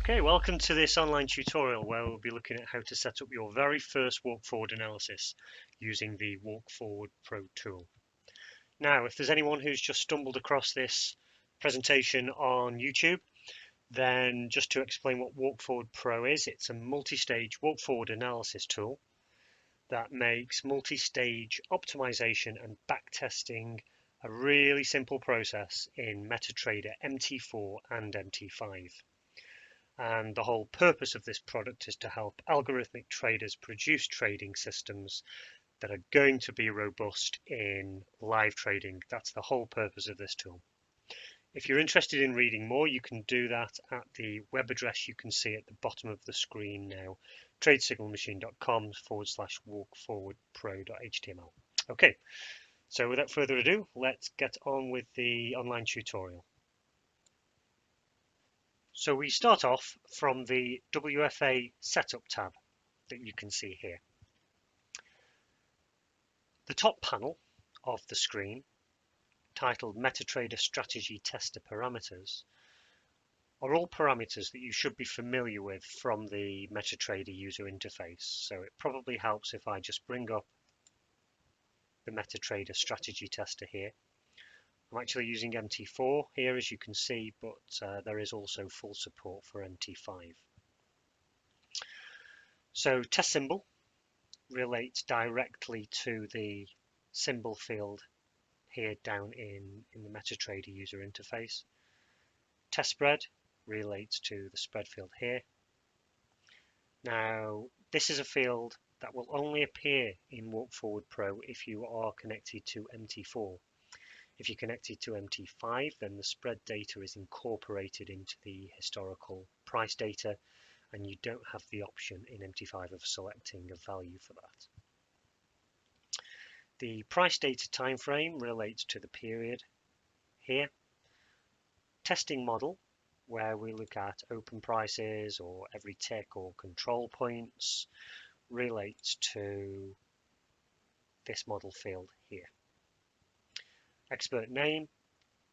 Okay, welcome to this online tutorial where we'll be looking at how to set up your very first walk forward analysis using the Walk Forward Pro tool. Now, if there's anyone who's just stumbled across this presentation on YouTube, then just to explain what Walk Forward Pro is, it's a multi-stage walk forward analysis tool that makes multi-stage optimization and backtesting a really simple process in MetaTrader MT4 and MT5. And the whole purpose of this product is to help algorithmic traders produce trading systems that are going to be robust in live trading. That's the whole purpose of this tool. If you're interested in reading more, you can do that at the web address you can see at the bottom of the screen now, tradesignalmachine.com/walkforwardpro.html. Okay, so without further ado, let's get on with the online tutorial. So we start off from the WFA Setup tab that you can see here. The top panel of the screen, titled MetaTrader Strategy Tester Parameters, are all parameters that you should be familiar with from the MetaTrader user interface. So it probably helps if I just bring up the MetaTrader Strategy Tester here. I'm actually using MT4 here, as you can see, but there is also full support for MT5. So test symbol relates directly to the symbol field here down in the MetaTrader user interface. Test spread relates to the spread field here. Now, this is a field that will only appear in Walk Forward Pro if you are connected to MT4. If you're connected to MT5, then the spread data is incorporated into the historical price data, and you don't have the option in MT5 of selecting a value for that. The price data time frame relates to the period here. Testing model, where we look at open prices or every tick or control points, relates to this model field here. Expert name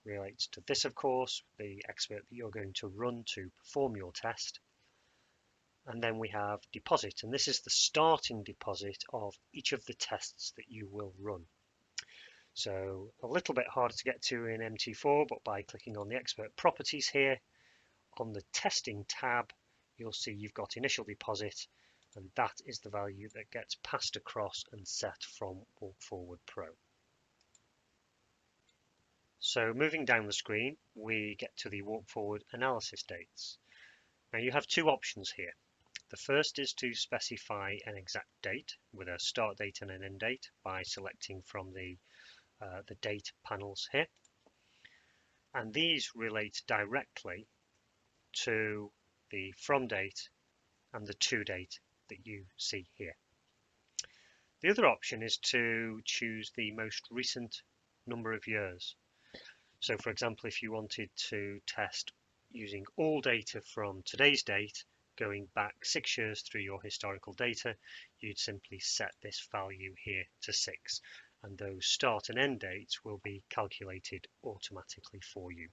relates to this, of course, the expert that you're going to run to perform your test. And then we have deposit, and this is the starting deposit of each of the tests that you will run. So a little bit harder to get to in MT4, but by clicking on the expert properties here, on the testing tab, you'll see you've got initial deposit, and that is the value that gets passed across and set from Walk Forward Pro. So moving down the screen, we get to the Walk Forward analysis dates. Now you have two options here. The first is to specify an exact date with a start date and an end date by selecting from the date panels here. And these relate directly to the from date and the to date that you see here. The other option is to choose the most recent number of years. So for example, if you wanted to test using all data from today's date, going back 6 years through your historical data, you'd simply set this value here to 6, and those start and end dates will be calculated automatically for you.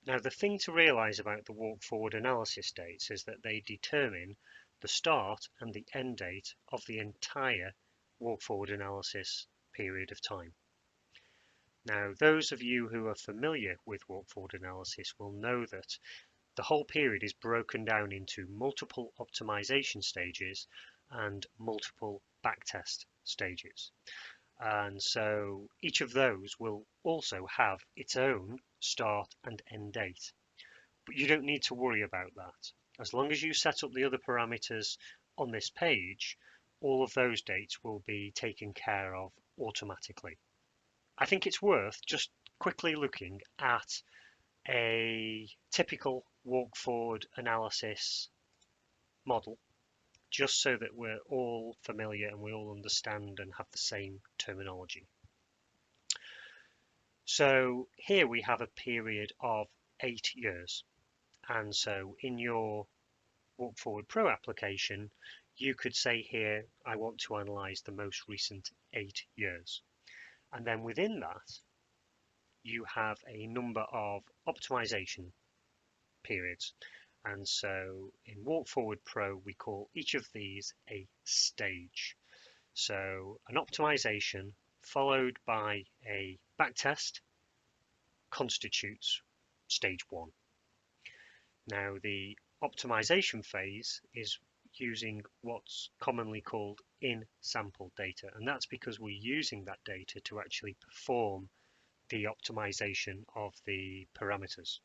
Now, the thing to realize about the walk forward analysis dates is that they determine the start and the end date of the entire walk forward analysis period of time. Now, those of you who are familiar with walk forward analysis will know that the whole period is broken down into multiple optimization stages and multiple backtest stages. And so each of those will also have its own start and end date. But you don't need to worry about that. As long as you set up the other parameters on this page, all of those dates will be taken care of automatically. I think it's worth just quickly looking at a typical walk forward analysis model, just so that we're all familiar and we all understand and have the same terminology. So here we have a period of 8 years. And so in your Walk Forward Pro application, you could say here, I want to analyze the most recent 8 years. And then within that, you have a number of optimization periods. And so in Walk Forward Pro, we call each of these a stage. So an optimization followed by a backtest constitutes stage 1. Now the optimization phase is using what's commonly called in-sample data, and that's because we're using that data to actually perform the optimization of the parameters.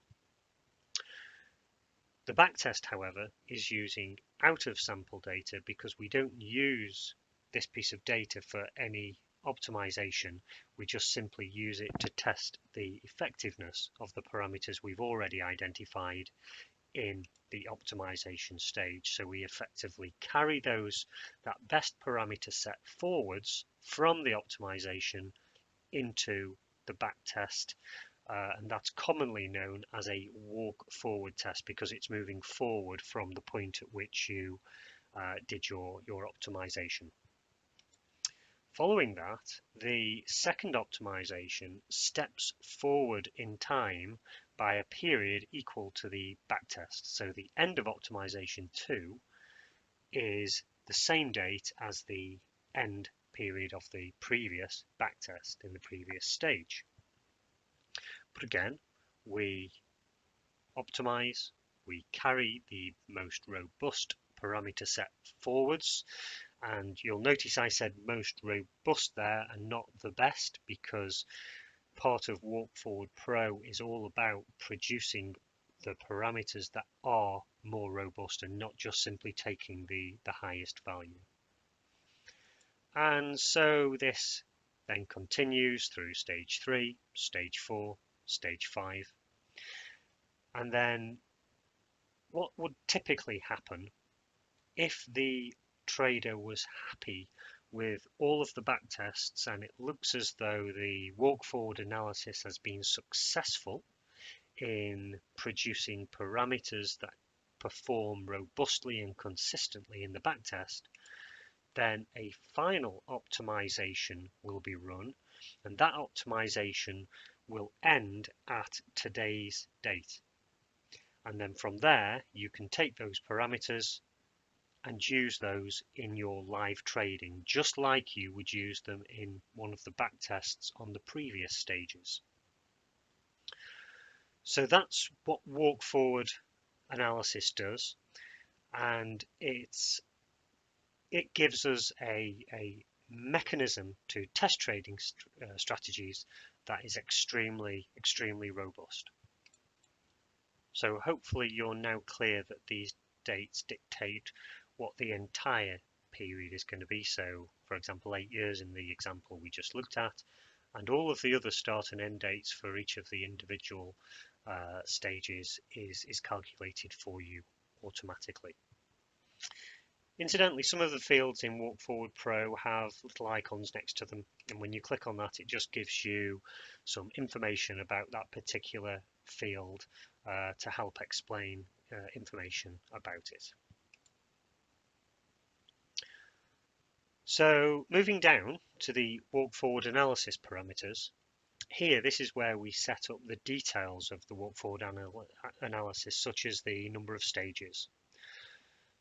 The backtest, however, is using out-of-sample data because we don't use this piece of data for any optimization. We just simply use it to test the effectiveness of the parameters we've already identified in the optimization stage. So we effectively carry that best parameter set forwards from the optimization into the backtest, and that's commonly known as a walk forward test because it's moving forward from the point at which you did your optimization. Following that, the second optimization steps forward in time by a period equal to the backtest. So the end of optimization 2 is the same date as the end period of the previous backtest in the previous stage. But again, we optimize, we carry the most robust parameter set forwards, and you'll notice I said most robust there and not the best, because part of Walk Forward Pro is all about producing the parameters that are more robust and not just simply taking the highest value. And so this then continues through stage 3, stage 4, stage 5. And then what would typically happen if the trader was happy with all of the backtests and it looks as though the walk forward analysis has been successful in producing parameters that perform robustly and consistently in the backtest, then a final optimization will be run, and that optimization will end at today's date. And then from there, you can take those parameters and use those in your live trading, just like you would use them in one of the backtests on the previous stages. So that's what walk forward analysis does, and it gives us a mechanism to test trading strategies that is extremely robust. So hopefully you're now clear that these dates dictate what the entire period is going to be. So for example, 8 years in the example we just looked at, and all of the other start and end dates for each of the individual stages is calculated for you automatically. Incidentally, some of the fields in Walk Forward Pro have little icons next to them, and when you click on that, it just gives you some information about that particular field to help explain information about it. So moving down to the walk forward analysis parameters, here this is where we set up the details of the walk forward analysis, such as the number of stages.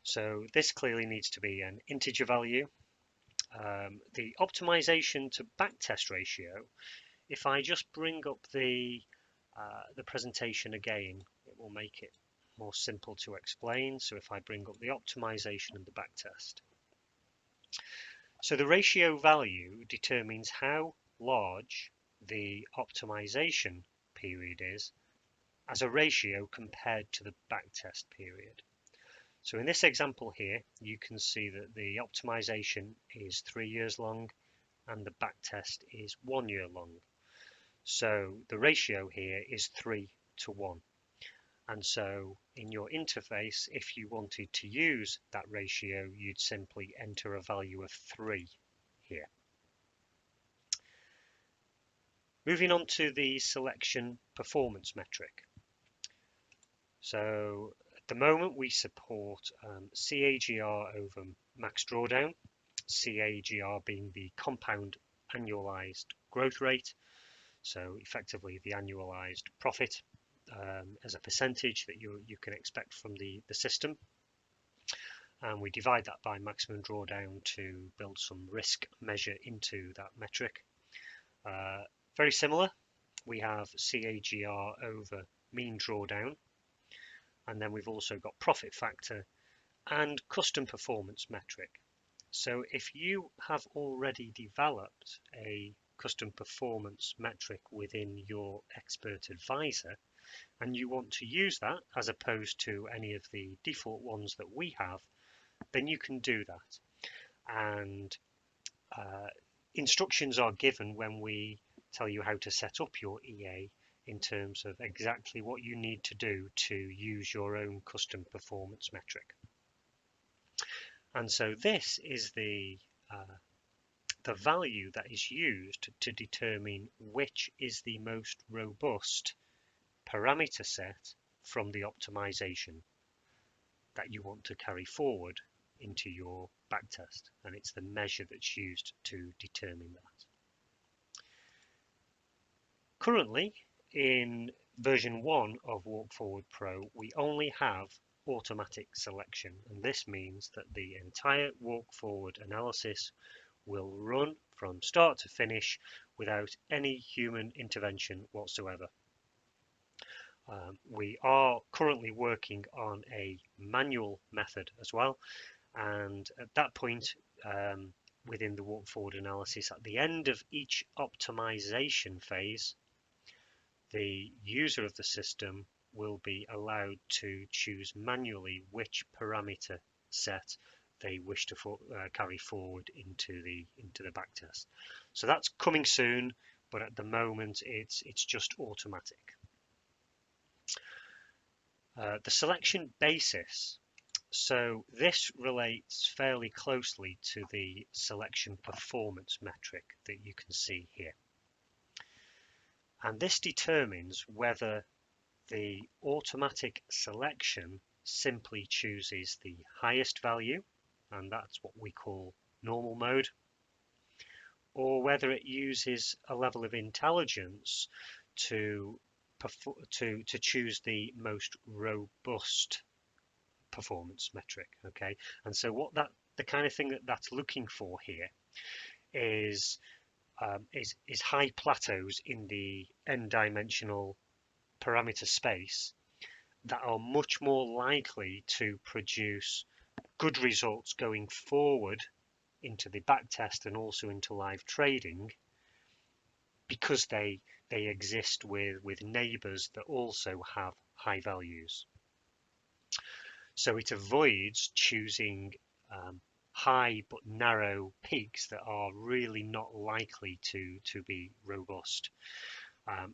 So this clearly needs to be an integer value. The optimization to backtest ratio, if I just bring up the presentation again, it will make it more simple to explain. So if I bring up the optimization and the backtest. So the ratio value determines how large the optimization period is as a ratio compared to the backtest period. So in this example here, you can see that the optimization is 3 years long and the backtest is 1 year long. So the ratio here is 3 to 1. And so in your interface, if you wanted to use that ratio, you'd simply enter a value of 3 here. Moving on to the selection performance metric. So at the moment we support CAGR over max drawdown, CAGR being the compound annualized growth rate, so effectively the annualized profit, as a percentage that you can expect from the system, and we divide that by maximum drawdown to build some risk measure into that metric. Very similar, we have CAGR over mean drawdown, and then we've also got profit factor and custom performance metric. So if you have already developed a custom performance metric within your expert advisor and you want to use that as opposed to any of the default ones that we have, then you can do that. And instructions are given when we tell you how to set up your EA in terms of exactly what you need to do to use your own custom performance metric. And so this is the value that is used to determine which is the most robust parameter set from the optimization that you want to carry forward into your backtest, and it's the measure that's used to determine that. Currently, in version 1 of WalkForward Pro, we only have automatic selection, and this means that the entire WalkForward analysis will run from start to finish without any human intervention whatsoever. We are currently working on a manual method as well, and at that point within the WalkForward analysis, at the end of each optimization phase, the user of the system will be allowed to choose manually which parameter set they wish to carry forward into the backtest. So that's coming soon, but at the moment it's just automatic. The selection basis. So this relates fairly closely to the selection performance metric that you can see here. And this determines whether the automatic selection simply chooses the highest value, and that's what we call normal mode, or whether it uses a level of intelligence to choose the most robust performance metric. Okay, and so what the kind of thing that's looking for here is high plateaus in the n-dimensional parameter space that are much more likely to produce good results going forward into the backtest and also into live trading, because they exist with neighbors that also have high values. So it avoids choosing high but narrow peaks that are really not likely to be robust.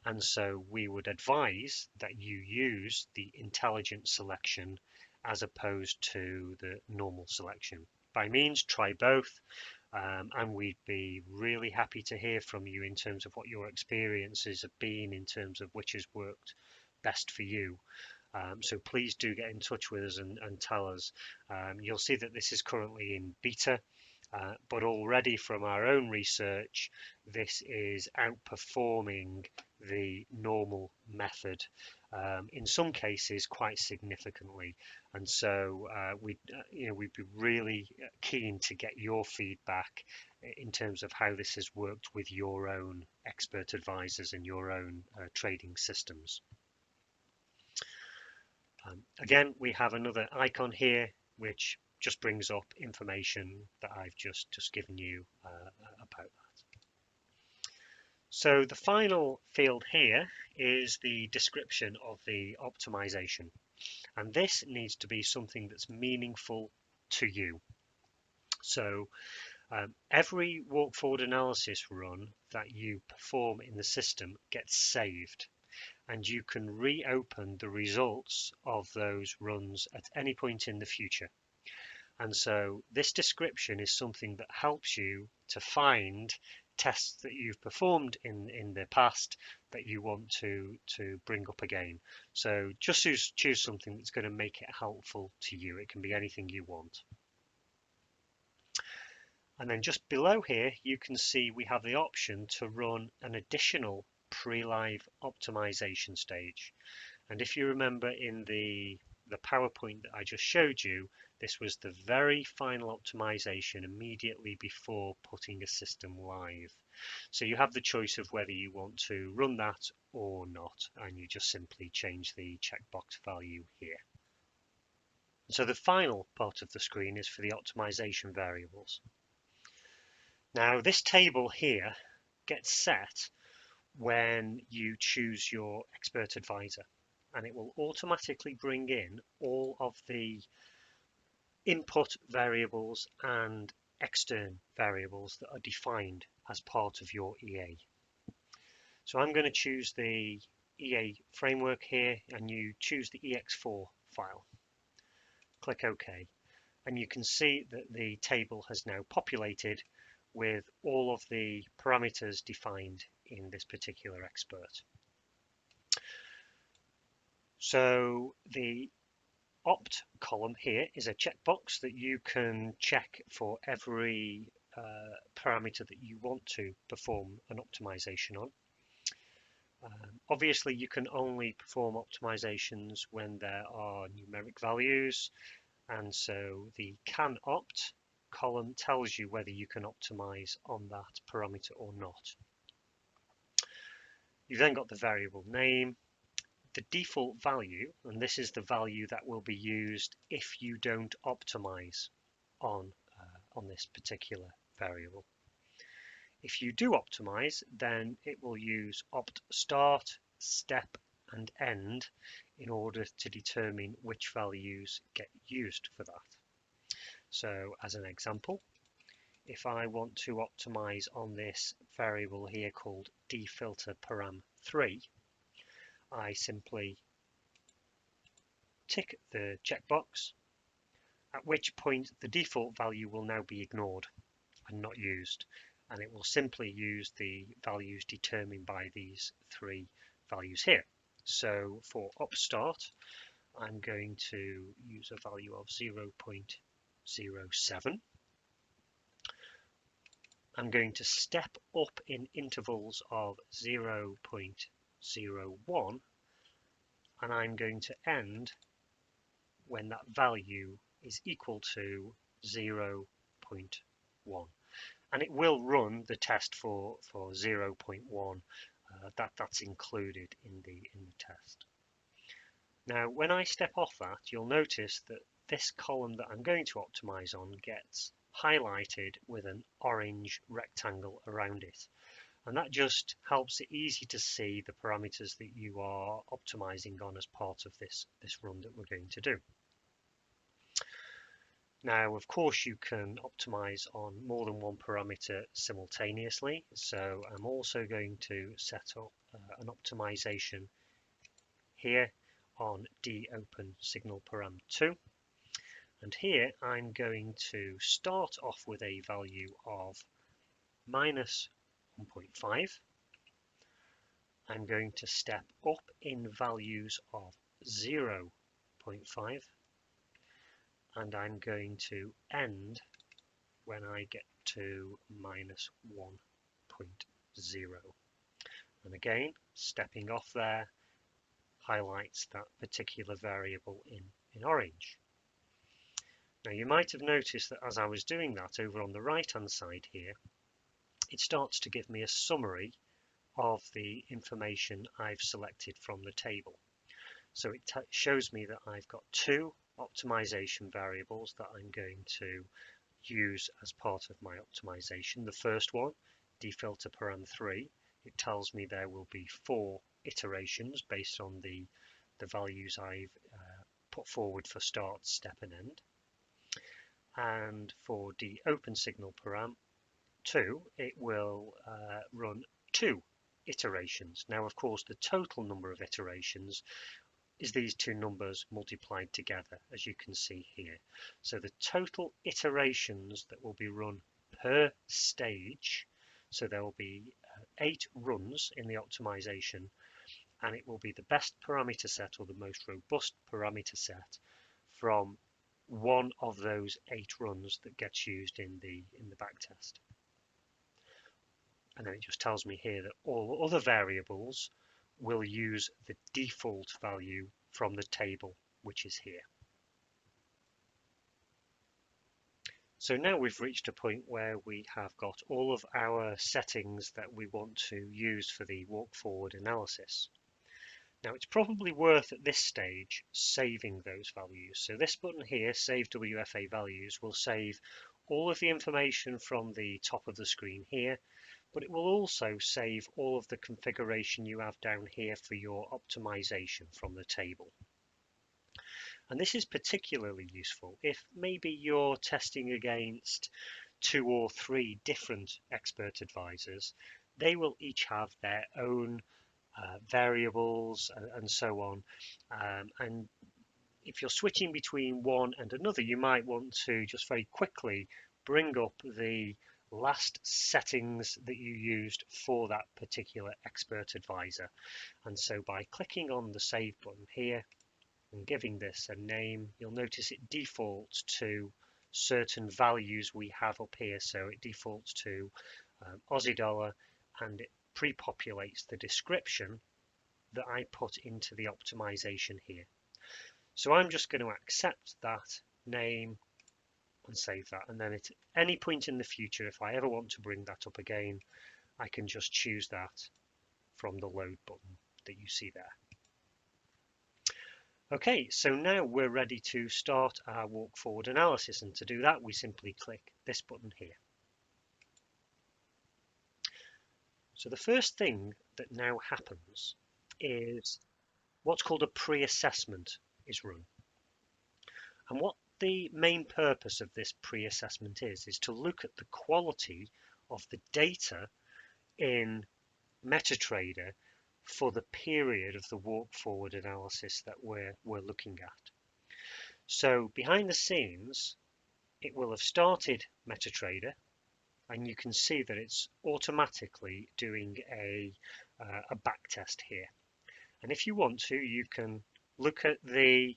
And so we would advise that you use the intelligent selection as opposed to the normal selection. By means, try both, and we'd be really happy to hear from you in terms of what your experiences have been in terms of which has worked best for you. So please do get in touch with us and tell us. You'll see that this is currently in beta, but already from our own research, this is outperforming the normal method, in some cases quite significantly. And so we'd be really keen to get your feedback in terms of how this has worked with your own expert advisors and your own trading systems. Again, we have another icon here which just brings up information that I've just given you about that. So the final field here is the description of the optimization, and this needs to be something that's meaningful to you. So every walk-forward analysis run that you perform in the system gets saved, and you can reopen the results of those runs at any point in the future. And so this description is something that helps you to find tests that you've performed in the past that you want to bring up again. So just choose something that's going to make it helpful to you. It can be anything you want. And then just below here, you can see we have the option to run an additional PreLive optimization stage. And if you remember in the PowerPoint that I just showed you, this was the very final optimization immediately before putting a system live. So you have the choice of whether you want to run that or not, and you just simply change the checkbox value here. So the final part of the screen is for the optimization variables. Now this table here gets set when you choose your expert advisor, and it will automatically bring in all of the input variables and extern variables that are defined as part of your EA. So I'm going to choose the EA framework here, and you choose the EX4 file. Click OK, and you can see that the table has now populated with all of the parameters defined in this particular expert. So the opt column here is a checkbox that you can check for every parameter that you want to perform an optimization on. Obviously, you can only perform optimizations when there are numeric values, and so the can opt column tells you whether you can optimize on that parameter or not. You've then got the variable name, the default value, and this is the value that will be used if you don't optimize on this particular variable. If you do optimize, then it will use opt start, step, and end in order to determine which values get used for that. So as an example, if I want to optimize on this variable here called defilter param3, I simply tick the checkbox, at which point the default value will now be ignored and not used, and it will simply use the values determined by these three values here. So for upstart, I'm going to use a value of 0.07. I'm going to step up in intervals of 0.01, and I'm going to end when that value is equal to 0.1. And it will run the test for 0.1. That's included in the test. Now, when I step off that, you'll notice that this column that I'm going to optimize on gets highlighted with an orange rectangle around it. And that just helps it easy to see the parameters that you are optimizing on as part of this run that we're going to do. Now, of course, you can optimize on more than one parameter simultaneously. So I'm also going to set up an optimization here on dopen signal param2. And here I'm going to start off with a value of minus 1.5. I'm going to step up in values of 0.5. And I'm going to end when I get to minus 1.0. And again, stepping off there highlights that particular variable in orange. Now you might have noticed that as I was doing that over on the right hand side here, it starts to give me a summary of the information I've selected from the table. So it shows me that I've got two optimization variables that I'm going to use as part of my optimization. The first one, defilter param3, it tells me there will be 4 iterations based on the values I've put forward for start, step, and end. And for the open signal param2, it will run 2 iterations. Now, of course, the total number of iterations is these two numbers multiplied together, as you can see here. So the total iterations that will be run per stage, so there will be 8 runs in the optimization, and it will be the best parameter set or the most robust parameter set from one of those 8 runs that gets used in the backtest. And then it just tells me here that all other variables we'll use the default value from the table, which is here. So now we've reached a point where we have got all of our settings that we want to use for the walk forward analysis. Now it's probably worth at this stage saving those values. So this button here, Save WFA Values, will save all of the information from the top of the screen here, but it will also save all of the configuration you have down here for your optimization from the table. And this is particularly useful if maybe you're testing against 2 or 3 different expert advisors. They will each have their own variables and so on. And if you're switching between one and another, you might want to just very quickly bring up the last settings that you used for that particular expert advisor. And so by clicking on the Save button here and giving this a name, you'll notice it defaults to certain values we have up here. So it defaults to Aussie dollar, and it pre-populates the description that I put into the optimization here. So I'm just going to accept that name and save that, and then at any point in the future, if I ever want to bring that up again, I can just choose that from the load button that you see there. Okay, so now we're ready to start our walk forward analysis, and to do that we simply click this button here. So the first thing that now happens is what's called a pre-assessment is run. And what the main purpose of this pre-assessment is to look at the quality of the data in MetaTrader for the period of the walk forward analysis that we're looking at. So behind the scenes, it will have started MetaTrader, and you can see that it's automatically doing a backtest here. And if you want to, you can look at the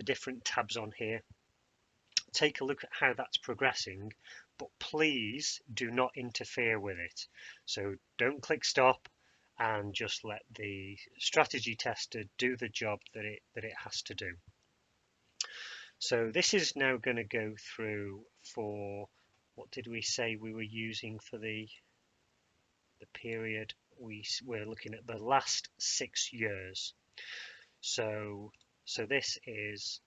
different tabs on here, take a look at how that's progressing, but please do not interfere with it. So don't click stop and just let the strategy tester do the job that it has to do. So this is now going to go through for, what did we say we were using for the period? We're looking at the last 6 years. So this is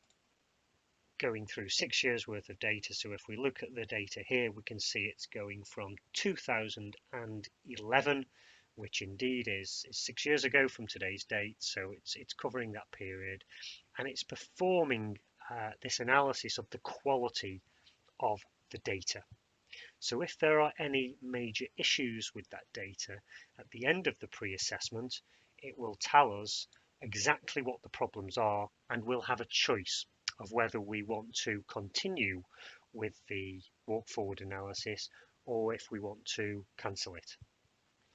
going through 6 years worth of data. So if we look at the data here, we can see it's going from 2011, which indeed is 6 years ago from today's date. So it's covering that period, and it's performing this analysis of the quality of the data. So if there are any major issues with that data, at the end of the pre-assessment, it will tell us exactly what the problems are, and we'll have a choice of whether we want to continue with the walk forward analysis or if we want to cancel it.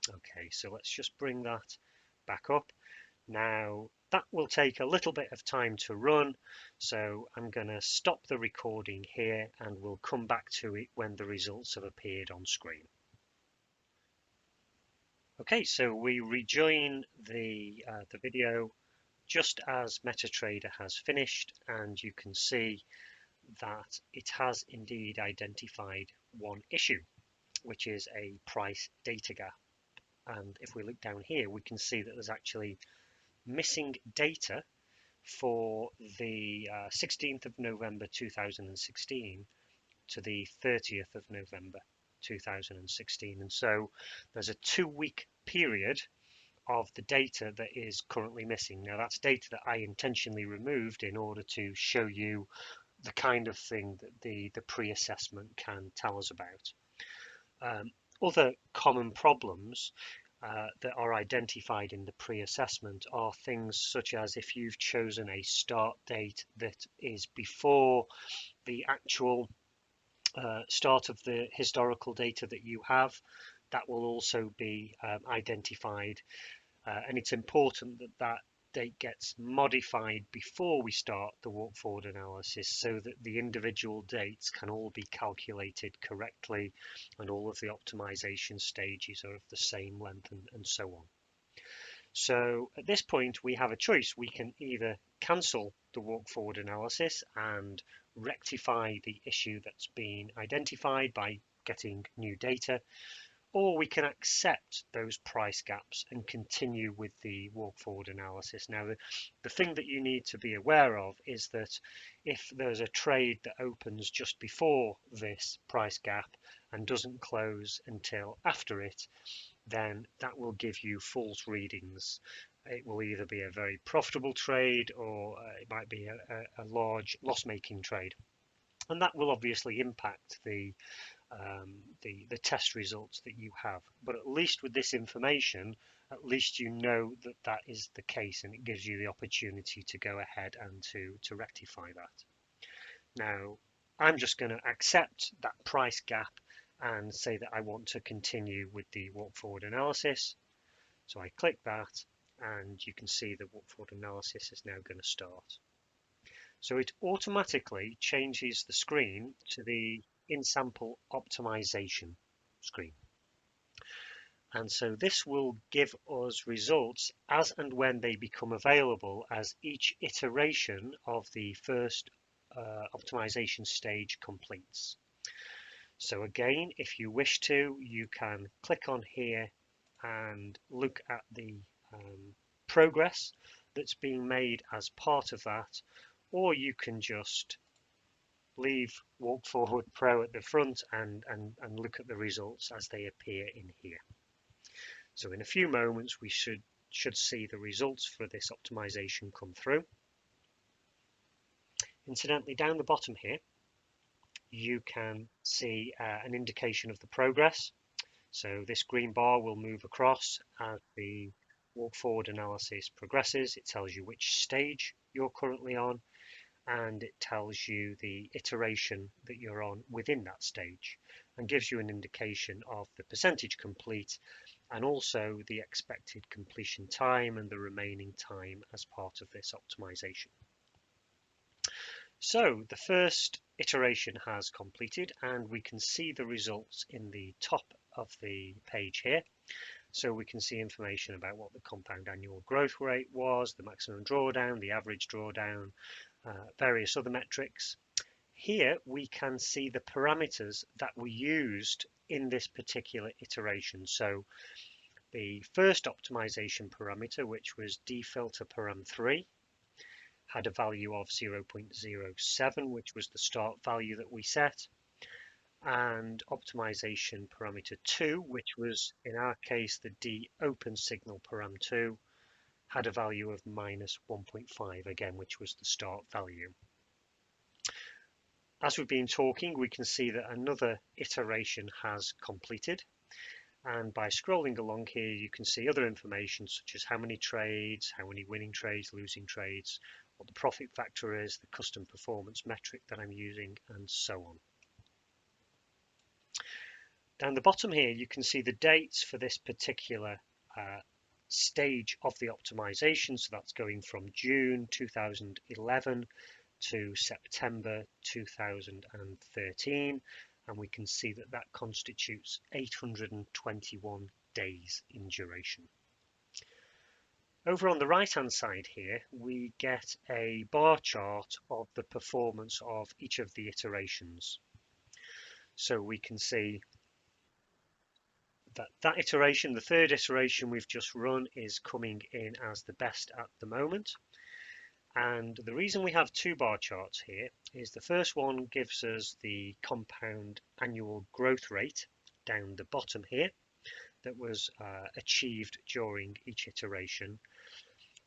Okay, so let's just bring that back up. Now that will take a little bit of time to run, so I'm going to stop the recording here and we'll come back to it when the results have appeared on screen. Okay, so we rejoin the video just as MetaTrader has finished, and you can see that it has indeed identified one issue, which is a price data gap. And if we look down here, we can see that there's actually missing data for the 16th of November 2016 to the 30th of November 2016. And so there's a 2-week period of the data that is currently missing. Now that's data that I intentionally removed in order to show you the kind of thing that the pre-assessment can tell us about. Other common problems that are identified in the pre-assessment are things such as if you've chosen a start date that is before the actual start of the historical data that you have, that will also be identified. And it's important that that date gets modified before we start the walk forward analysis so that the individual dates can all be calculated correctly and all of the optimization stages are of the same length and so on. So at this point, we have a choice. We can either cancel the walk forward analysis and rectify the issue that's been identified by getting new data, or we can accept those price gaps and continue with the walk forward analysis. Now, the thing that you need to be aware of is that if there's a trade that opens just before this price gap and doesn't close until after it, then that will give you false readings. It will either be a very profitable trade, or it might be a large loss-making trade. And that will obviously impact the test results that you have. But at least with this information, at least you know that that is the case, and it gives you the opportunity to go ahead and to rectify that. Now, I'm just going to accept that price gap and say that I want to continue with the walk forward analysis. So I click that, and you can see the walk forward analysis is now going to start. So it automatically changes the screen to the Insample Optimization screen. And so this will give us results as and when they become available as each iteration of the first optimization stage completes. So again, if you wish to, you can click on here and look at the progress that's being made as part of that, or you can just leave Walk Forward Pro at the front and look at the results as they appear in here. So in a few moments we should see the results for this optimization come through. Incidentally, down the bottom here you can see an indication of the progress. So this green bar will move across as the walk forward analysis progresses. It tells you which stage you're currently on, and it tells you the iteration that you're on within that stage, and gives you an indication of the percentage complete, and also the expected completion time and the remaining time as part of this optimization. So the first iteration has completed, and we can see the results in the top of the page here. So we can see information about what the compound annual growth rate was, the maximum drawdown, the average drawdown, various other metrics. Here we can see the parameters that were used in this particular iteration. So the first optimization parameter, which was defilter param3, had a value of 0.07, which was the start value that we set. And optimization parameter 2, which was in our case the D open signal param2, had a value of minus 1.5 again, which was the start value. As we've been talking, we can see that another iteration has completed, and by scrolling along here you can see other information such as how many trades, how many winning trades, losing trades, what the profit factor is, the custom performance metric that I'm using, and so on. Down the bottom here you can see the dates for this particular stage of the optimization. So that's going from June 2011 to September 2013, and we can see that that constitutes 821 days in duration. Over on the right hand side here we get a bar chart of the performance of each of the iterations. So we can see that iteration, the third iteration we've just run, is coming in as the best at the moment. And the reason we have two bar charts here is the first one gives us the compound annual growth rate down the bottom here that was achieved during each iteration.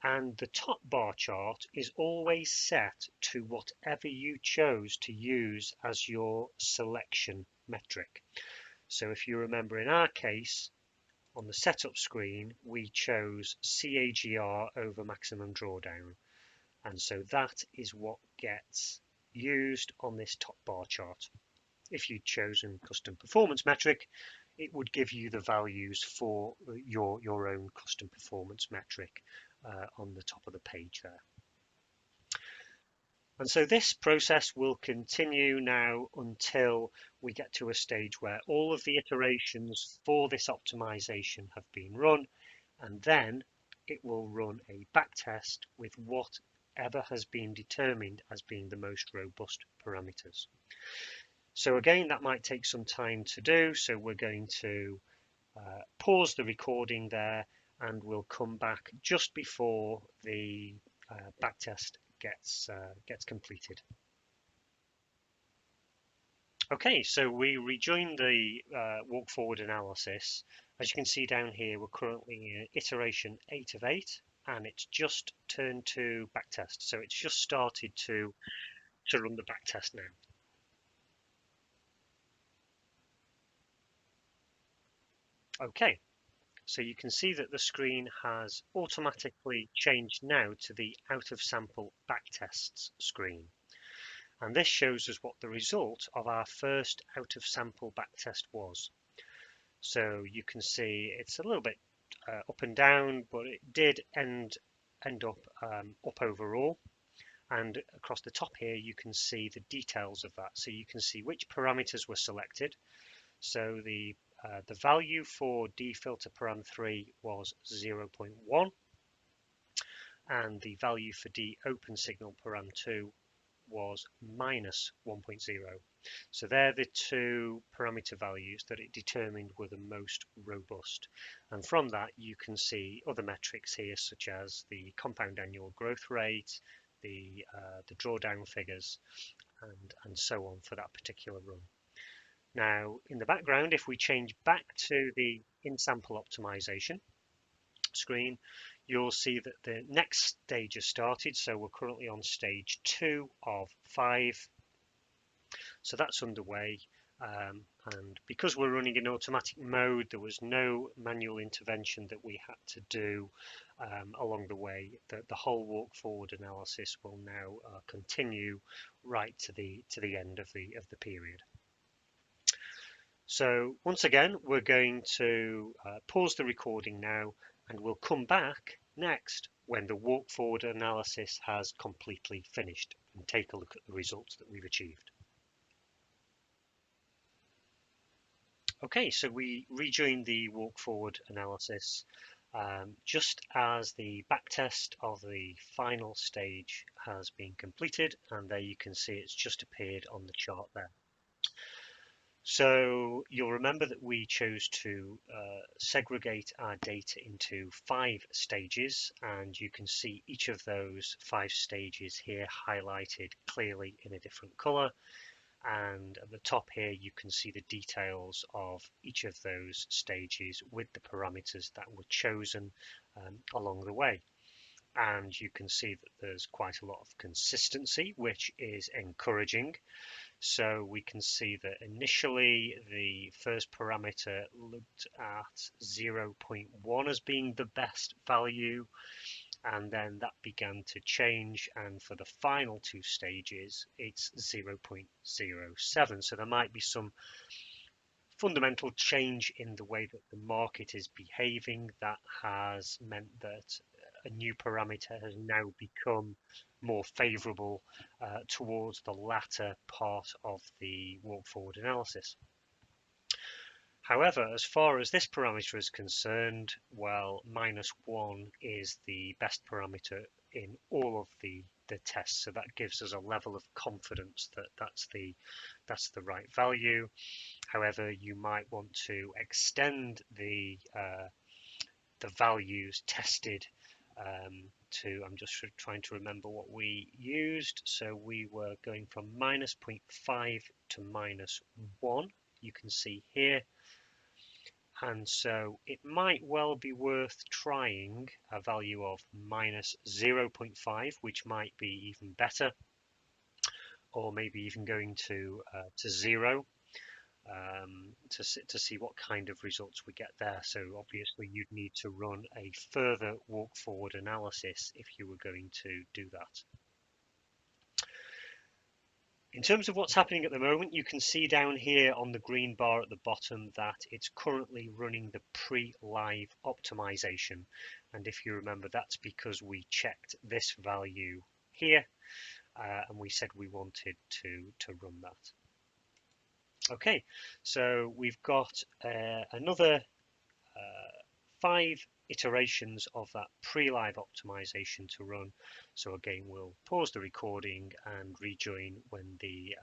And the top bar chart is always set to whatever you chose to use as your selection metric. So if you remember, in our case, on the setup screen, we chose CAGR over maximum drawdown. And so that is what gets used on this top bar chart. If you'd chosen custom performance metric, it would give you the values for your own custom performance metric on the top of the page there. And so this process will continue now until we get to a stage where all of the iterations for this optimization have been run, and then it will run a backtest with whatever has been determined as being the most robust parameters. So again, that might take some time to do, so we're going to pause the recording there, and we'll come back just before the backtest gets completed. Okay, so we rejoin the walk forward analysis. As you can see down here, we're currently in iteration 8 of 8, and it's just turned to backtest. So it's just started to run the backtest now. Okay, so you can see that the screen has automatically changed now to the out of sample backtests screen. And this shows us what the result of our first out of sample backtest was. So you can see it's a little bit up and down, but it did end up up overall. And across the top here, you can see the details of that. So you can see which parameters were selected. So the value for defilter param 3 was 0.1, and the value for de open signal param 2 was minus 1.0. So they're the two parameter values that it determined were the most robust. And from that, you can see other metrics here, such as the compound annual growth rate, the drawdown figures, and so on for that particular run. Now, in the background, if we change back to the Insample Optimization screen, you'll see that the next stage has started. So we're currently on stage 2 of 5. So that's underway. And because we're running in automatic mode, there was no manual intervention that we had to do along the way. The whole walk forward analysis will now continue right to the end of the period. So once again, we're going to pause the recording now, and we'll come back next when the walk forward analysis has completely finished and take a look at the results that we've achieved. Okay, so we rejoin the walk forward analysis just as the backtest of the final stage has been completed, and there you can see it's just appeared on the chart there. So you'll remember that we chose to segregate our data into 5 stages, and you can see each of those 5 stages here highlighted clearly in a different color. And at the top here, you can see the details of each of those stages with the parameters that were chosen along the way. And you can see that there's quite a lot of consistency, which is encouraging. So we can see that initially the first parameter looked at 0.1 as being the best value, and then that began to change, and for the final 2 stages it's 0.07. So there might be some fundamental change in the way that the market is behaving that has meant that a new parameter has now become more favorable towards the latter part of the walk forward analysis. However, as far as this parameter is concerned, well, -1 is the best parameter in all of the tests. So that gives us a level of confidence that that's the right value. However, you might want to extend the values tested to, I'm just trying to remember what we used. So we were going from -0.5 to -1, you can see here. And so it might well be worth trying a value of -0.5, which might be even better, or maybe even going to 0 to see what kind of results we get there. So obviously you'd need to run a further walk forward analysis if you were going to do that. In terms of what's happening at the moment, you can see down here on the green bar at the bottom that it's currently running the PreLive Optimization. And if you remember, that's because we checked this value here and we said we wanted to run that. Okay, so we've got another 5 iterations of that PreLive optimization to run. So again, we'll pause the recording and rejoin when the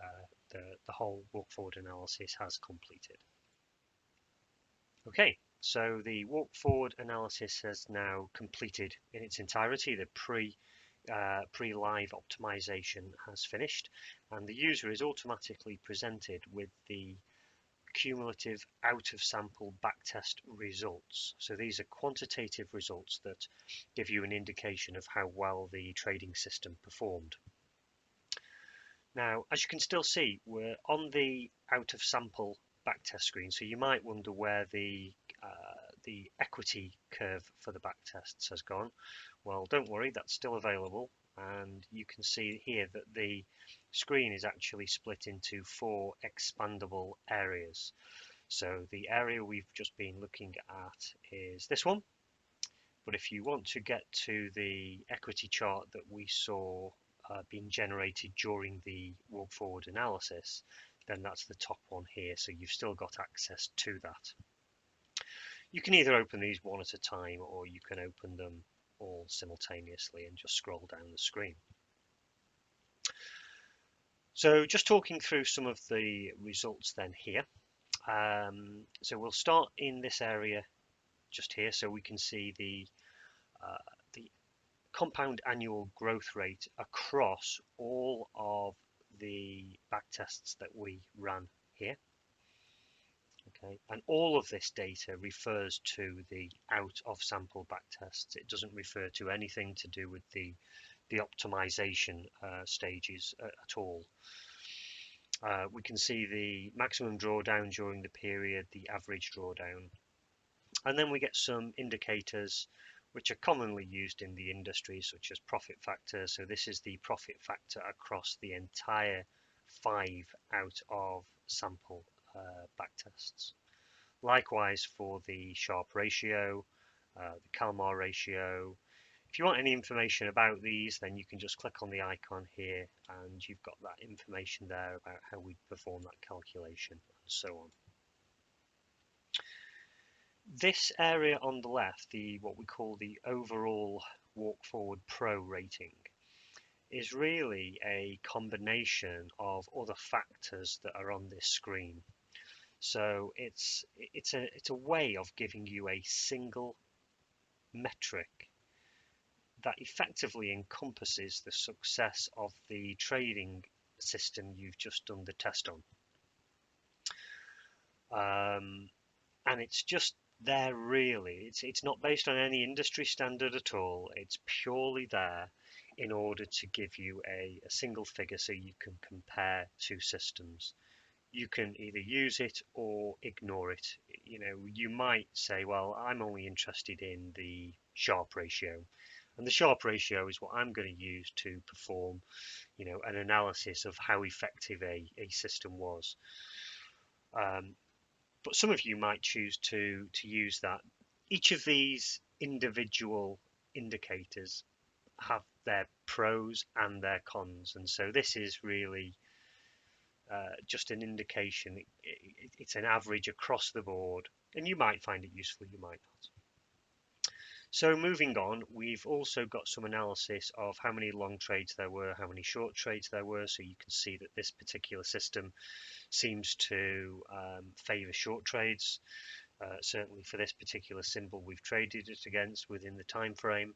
whole walk forward analysis has completed. Okay, so the walk forward analysis has now completed in its entirety. The PreLive optimization has finished, and the user is automatically presented with the cumulative out of sample backtest results. So these are quantitative results that give you an indication of how well the trading system performed. Now, as you can still see, we're on the out of sample backtest screen, so you might wonder where the equity curve for the backtests has gone. Well, don't worry, that's still available, and you can see here that the screen is actually split into 4 expandable areas. So the area we've just been looking at is this one, but if you want to get to the equity chart that we saw being generated during the walk forward analysis, then that's the top one here, so you've still got access to that. You can either open these one at a time, or you can open them all simultaneously and just scroll down the screen. So just talking through some of the results then here. So we'll start in this area just here, so we can see the compound annual growth rate across all of the backtests that we ran here. Okay, and all of this data refers to the out of sample backtests. It doesn't refer to anything to do with the optimization stages at all. We can see the maximum drawdown during the period, the average drawdown, and then we get some indicators which are commonly used in the industry, such as profit factor. So this is the profit factor across the entire 5 out of sample backtests. Likewise for the Sharpe ratio, the Kalmar ratio. If you want any information about these, then you can just click on the icon here and you've got that information there about how we perform that calculation and so on. This area on the left, what we call the overall walk forward pro rating, is really a combination of other factors that are on this screen. So it's a way of giving you a single metric that effectively encompasses the success of the trading system you've just done the test on. And it's just there really. It's not based on any industry standard at all. It's purely there in order to give you a single figure so you can compare 2 systems. You can either use it or ignore it. You know, you might say, well, I'm only interested in the Sharpe ratio, and the Sharpe ratio is what I'm going to use to perform, you know, an analysis of how effective a system was. But some of you might choose to use that. Each of these individual indicators have their pros and their cons, and so this is really just an indication. It's an average across the board, and you might find it useful, you might not. So moving on, we've also got some analysis of how many long trades there were, how many short trades there were, so you can see that this particular system seems to favor short trades. Certainly for this particular symbol we've traded it against within the time frame.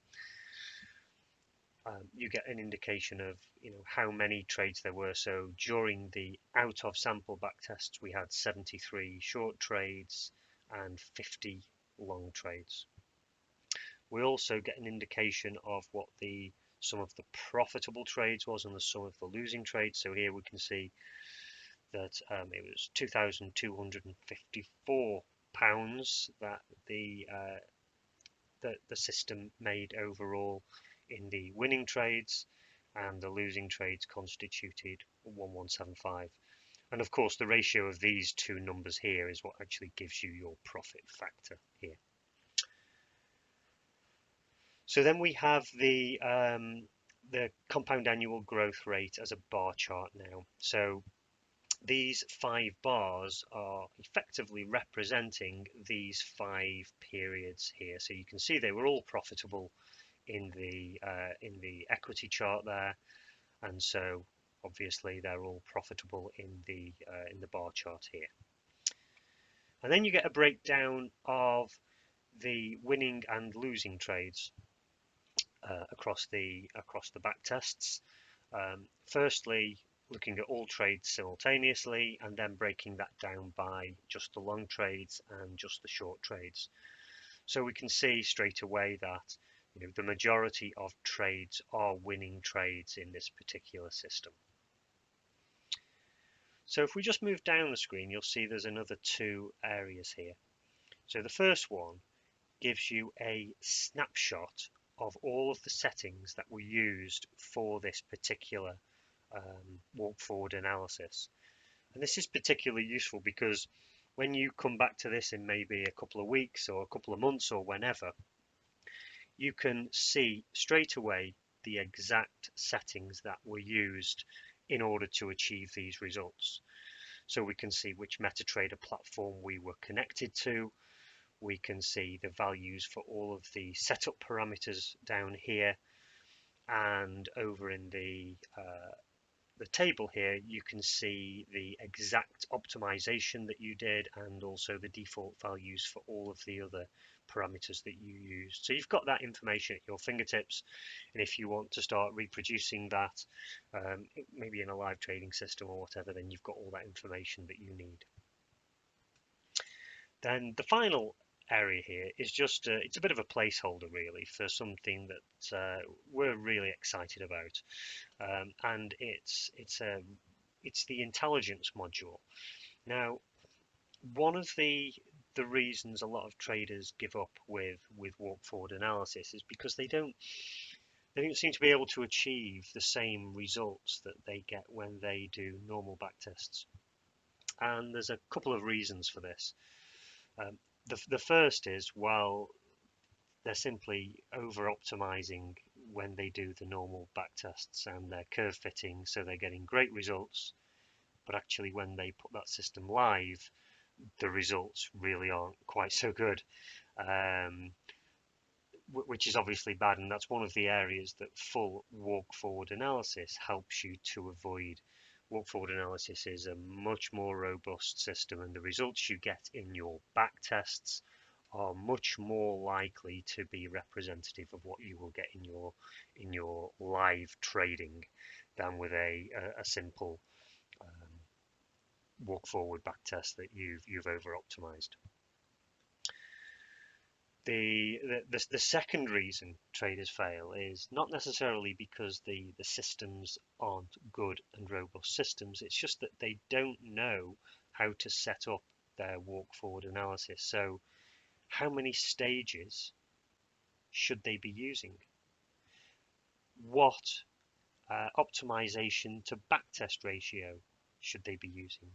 You get an indication of, you know, how many trades there were. So during the out of sample backtests, we had 73 short trades and 50 long trades. We also get an indication of what the sum of the profitable trades was and the sum of the losing trades. So here we can see that it was £2,254 that the system made overall in the winning trades, and the losing trades constituted 1175. And of course, the ratio of these 2 numbers here is what actually gives you your profit factor here. So then we have the compound annual growth rate as a bar chart now. So these 5 bars are effectively representing these 5 periods here. So you can see they were all profitable in the equity chart there, and so obviously they're all profitable in the bar chart here. And then you get a breakdown of the winning and losing trades across the back tests. Firstly, looking at all trades simultaneously, and then breaking that down by just the long trades and just the short trades. So we can see straight away that the majority of trades are winning trades in this particular system. So if we just move down the screen, you'll see there's another 2 areas here. So the first one gives you a snapshot of all of the settings that were used for this particular walk forward analysis. And this is particularly useful because when you come back to this in maybe a couple of weeks or a couple of months or whenever, you can see straight away the exact settings that were used in order to achieve these results. So we can see which MetaTrader platform we were connected to. We can see the values for all of the setup parameters down here, and over in the table here you can see the exact optimization that you did and also the default values for all of the other parameters that you used. So you've got that information at your fingertips, and if you want to start reproducing that maybe in a live trading system or whatever, then you've got all that information that you need. Then the final area here is just it's a bit of a placeholder really for something that we're really excited about, and it's the intelligence module. Now, one of the reasons a lot of traders give up with walk forward analysis is because they don't seem to be able to achieve the same results that they get when they do normal backtests. And there's a couple of reasons for this. The first is, well, they're simply over optimizing when they do the normal backtests, and they're curve fitting, so they're getting great results, but actually when they put that system live, the results really aren't quite so good, which is obviously bad, and that's one of the areas that full walk forward analysis helps you to avoid. Walk forward analysis is a much more robust system, and the results you get in your back tests are much more likely to be representative of what you will get in your live trading than with a simple walk forward back test that you've over optimized. The second reason traders fail is not necessarily because the systems aren't good and robust systems. It's just that they don't know how to set up their walk forward analysis. So how many stages should they be using? What optimization to backtest ratio should they be using?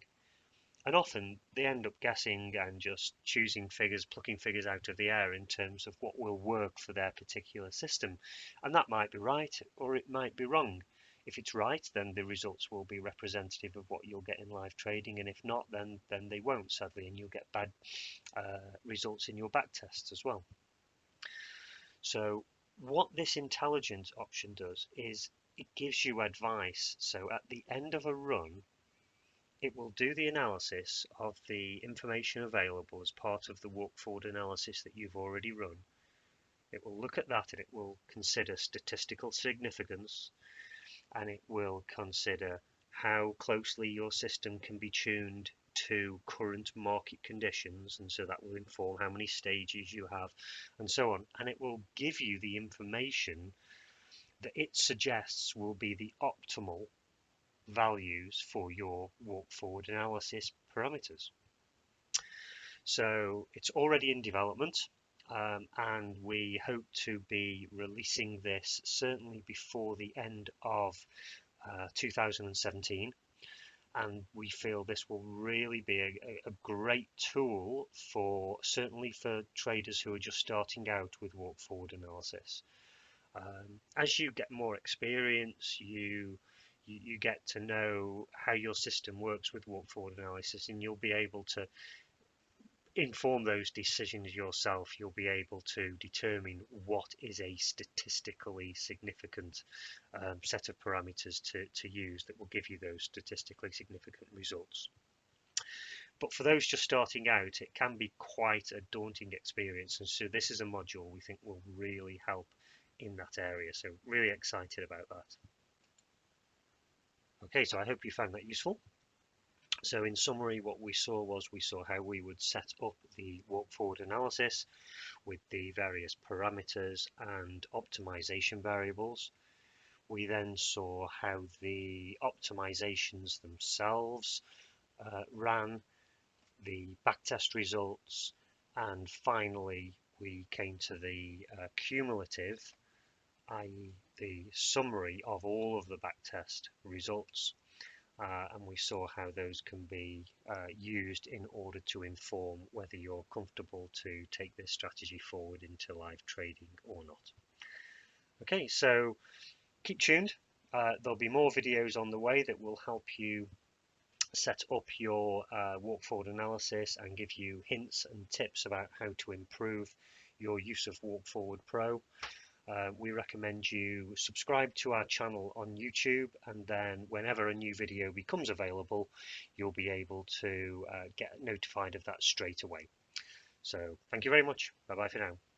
And often they end up guessing and just choosing figures, plucking figures out of the air in terms of what will work for their particular system. And that might be right or it might be wrong. If it's right, then the results will be representative of what you'll get in live trading, and if not, then they won't, sadly, and you'll get bad results in your back tests as well. So what this intelligence option does is it gives you advice. So at the end of a run, it will do the analysis of the information available as part of the walk forward analysis that you've already run. It will look at that and it will consider statistical significance, and it will consider how closely your system can be tuned to current market conditions, and so that will inform how many stages you have and so on, and it will give you the information that it suggests will be the optimal values for your walk forward analysis parameters. So it's already in development, and we hope to be releasing this certainly before the end of 2017, and we feel this will really be a great tool for certainly for traders who are just starting out with walk forward analysis. As you get more experience, you you get to know how your system works with walk forward analysis, and you'll be able to inform those decisions yourself. You'll be able to determine what is a statistically significant set of parameters to use that will give you those statistically significant results. But for those just starting out, it can be quite a daunting experience, and so this is a module we think will really help in that area. So really excited about that. Okay, so I hope you found that useful. So in summary, what we saw how we would set up the walk forward analysis with the various parameters and optimization variables. We then saw how the optimizations themselves ran, the backtest results, and finally we came to the cumulative, i.e. the summary of all of the backtest results. And we saw how those can be used in order to inform whether you're comfortable to take this strategy forward into live trading or not. Okay, so keep tuned. There'll be more videos on the way that will help you set up your walk forward analysis and give you hints and tips about how to improve your use of Walk Forward Pro. We recommend you subscribe to our channel on YouTube, and then whenever a new video becomes available, you'll be able to get notified of that straight away. So thank you very much. Bye bye for now.